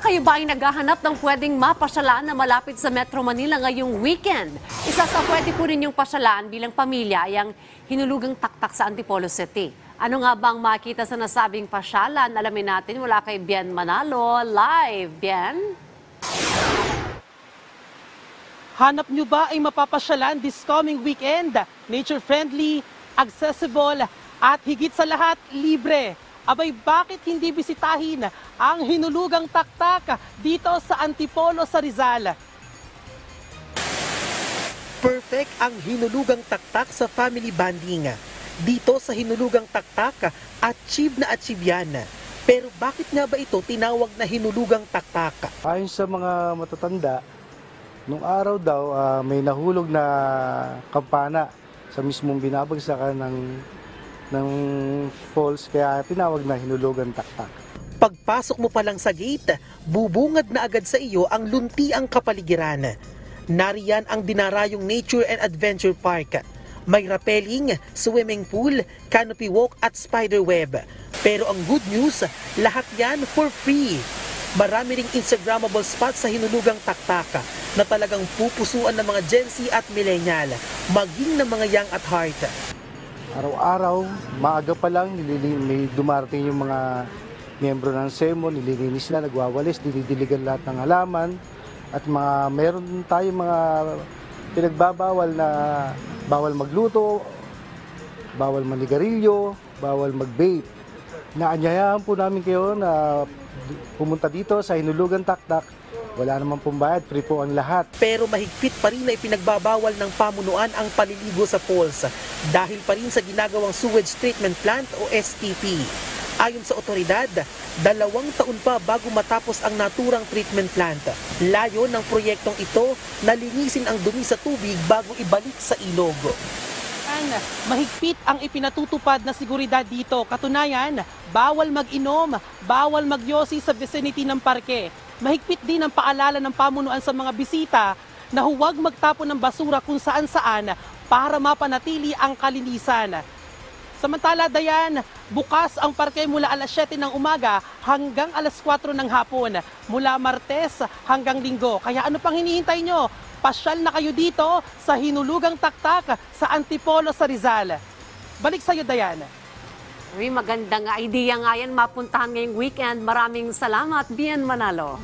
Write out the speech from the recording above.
Kayo ba ay naghahanap ng pwedeng mapasyalan na malapit sa Metro Manila ngayong weekend? Isa sa pwede po ninyong pasyalan bilang pamilya ay ang hinulugang taktak sa Antipolo City. Ano nga bang makita sa nasabing pasyalan? Alamin natin mula kay Bien Manalo. Live, Bien? Hanap nyo ba ay mapapasyalan this coming weekend? Nature-friendly, accessible, at higit sa lahat, libre. Abay, bakit hindi bisitahin ang hinulugang taktak dito sa Antipolo sa Rizal? Perfect ang hinulugang taktak sa family bonding. Dito sa hinulugang taktak, achieve na achieve yan. Pero bakit nga ba ito tinawag na hinulugang taktak? Ayon sa mga matatanda, nung araw daw may nahulog na kampana sa mismong binabagsakan ng falls, kaya tinawag na hinulugang taktak. Pagpasok mo pa lang sa gate, bubungad na agad sa iyo ang luntiang kapaligiran. Nariyan ang dinarayong Nature and Adventure Park. May rappelling, swimming pool, canopy walk at spider web. Pero ang good news, lahat yan for free. Marami ring Instagrammable spots sa hinulugang taktak na talagang pupusuan ng mga Gen Z at Millennial, maging ng mga young at heart. Araw-araw, maaga pa lang, may dumarating yung mga miyembro ng SEMO, nililinis na, nagwawalis, dinidiligan lahat ng halaman. At meron tayong mga pinagbabawal na bawal magluto, bawal manigarilyo, bawal mag-vape. Naanyayahan po namin kayo na pumunta dito sa hinulugang taktak. Wala naman pong bayad, free po ang lahat. Pero mahigpit pa rin na ipinagbabawal ng pamunuan ang paliligo sa falls dahil pa rin sa ginagawang sewage treatment plant o STP. Ayon sa otoridad, 2 taon pa bago matapos ang naturang treatment plant. Layo ng proyektong ito na linisin ang dumi sa tubig bago ibalik sa ilog. Mahigpit ang ipinatutupad na seguridad dito. Katunayan, bawal mag-inom, bawal magyosi sa vicinity ng parke. Mahigpit din ang paalala ng pamunuan sa mga bisita na huwag magtapon ng basura kung saan-saan para mapanatili ang kalinisan. Samantala, Dayan, bukas ang parke mula alas 7 ng umaga hanggang alas 4 ng hapon, mula Martes hanggang Linggo. Kaya ano pang hinihintay nyo? Pasyal na kayo dito sa hinulugang taktak sa Antipolo sa Rizal. Balik sa'yo, Dayan. Uy, magandang idea nga yan, mapuntahan ngayong weekend. Maraming salamat, Bien Manalo.